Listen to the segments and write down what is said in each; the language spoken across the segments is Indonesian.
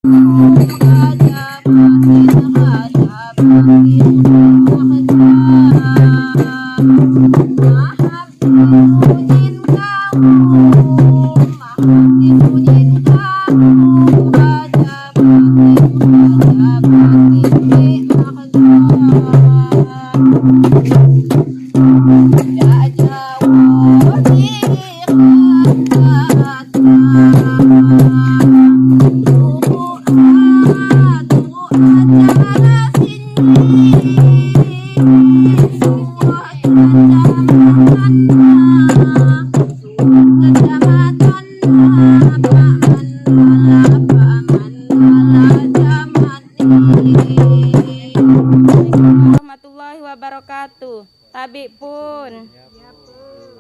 Warahmatullahi wabarakatuh. Tabi pun.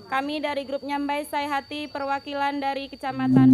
Kami dari grup Nyambai Sai Hati perwakilan dari Kecamatan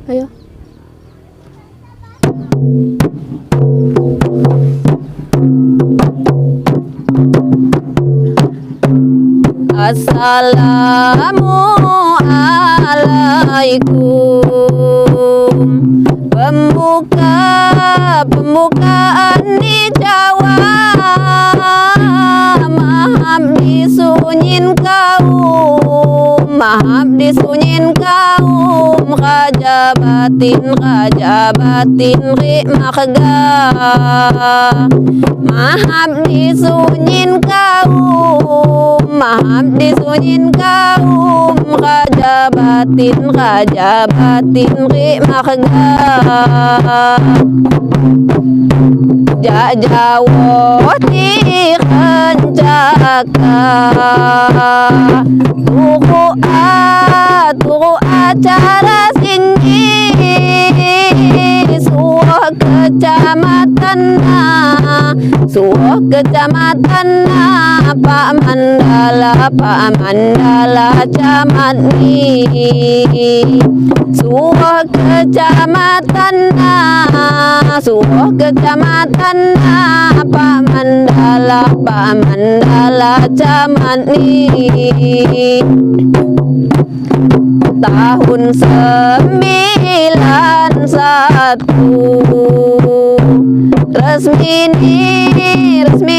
Ayo. Assalamualaikum. Pembukaan di Jawa, maaf disunyin kaum, maaf disunyin kaum, kajabatin ri makga, maaf disunyin kaum, maaf disunyin kaum, kajabatin ri makga. Jajawo ti kencaka, tuku acara sini, suah kecamatan Pak Mandala camat ni, suah kecamatan Pak Mandala camat ni. Tahun 91 resmi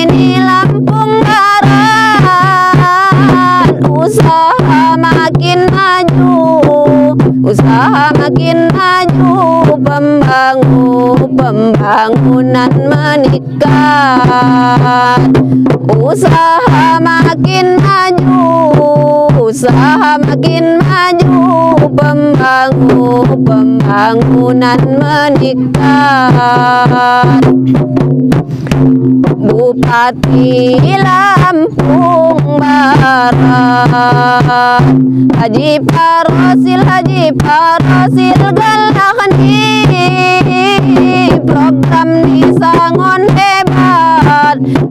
ni Lampung Barat, usaha makin maju, pembangunan meningkat, usaha makin maju, pembangunan meningkat. Bupati Lampung Barat, Haji Parosil galakkan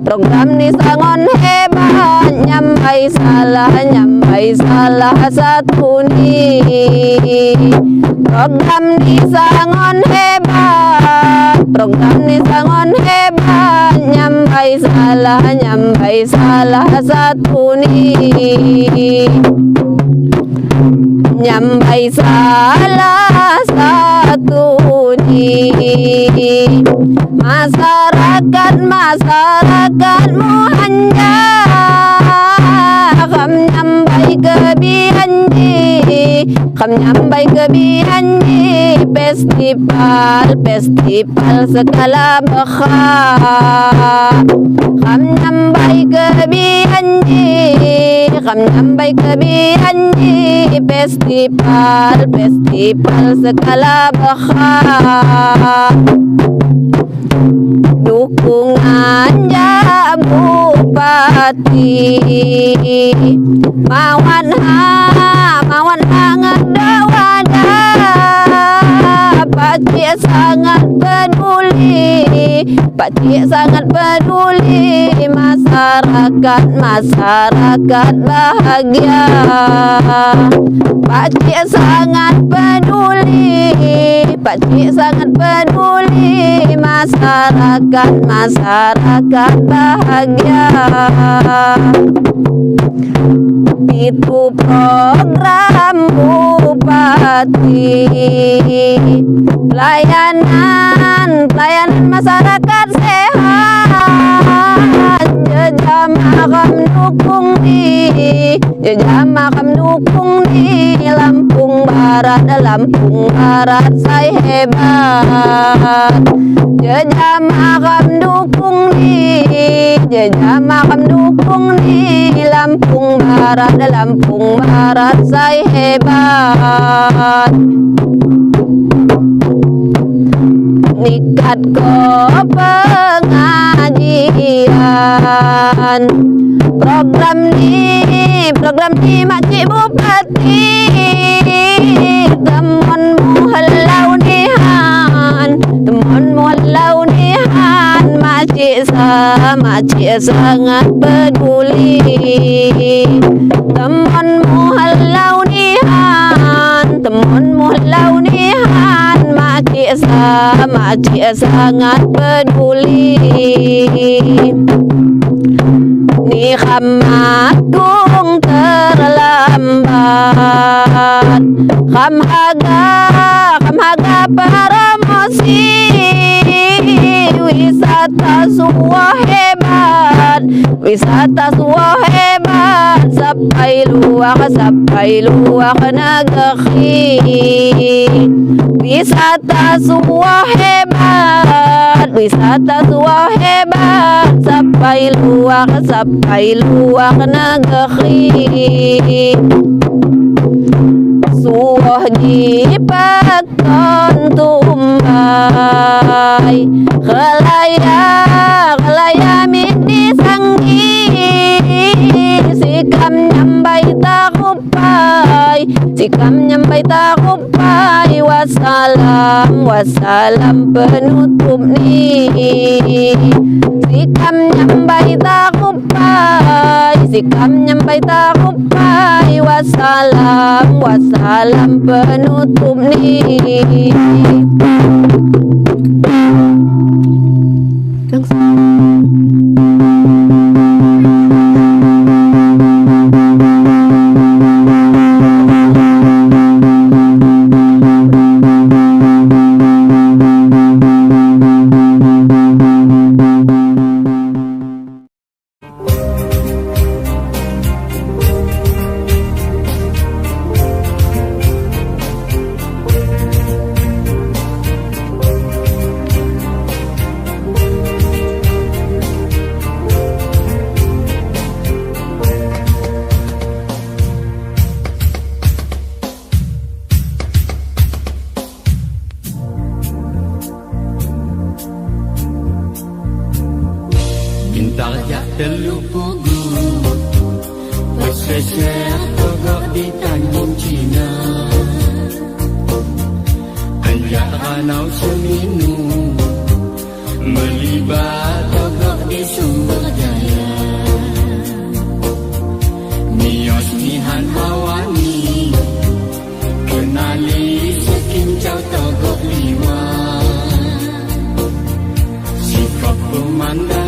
program ni sangon hebat, nyampai salah satu ni, program ni sangon hebat, nyampai salah satu ni, nyampai salah satu ni. Masyarakat muhanja, kam nyambai kebihanji, festival segala bekha, kam nyambai kebihanji, festival segala bekha. Dukungan ya Bupati, mawan hangat dawada, Pak pakcik sangat peduli, pakcik sangat peduli, masyarakat bahagia. Pakcik sangat peduli, pakcik sangat peduli, masyarakat bahagia. Itu program bupati, pelayanan masyarakat sehat. Jejama kami dukung di Lampung Barat saya hebat. Jejama kami dukung di Lampung Barat saya hebat. Nikat ko pengajian, program ni makcik bupati, temun muhalau nihan, makcik sangat peduli, temun muhalau nihan, makcik sangat peduli. Ni kamatung terlambat, kamhaga promosi, wisata suah hebat, sampai luar negeri. Wisata suah hebat, sampai luar negeri. Suah di Peton Tumbai, kelaya midi sanggi, sikam nyambai takupai, wassalam penutup ni. Sikam nyambai takupai, wassalam penutup ni. Tarja terlupugu, berseser pogok di Tanjung Cina. Anjak ranau seminu, melibat pogok di Sumber Jaya. Nios nihan hawani, kenali sekincau togok lima. Sikap pemandangan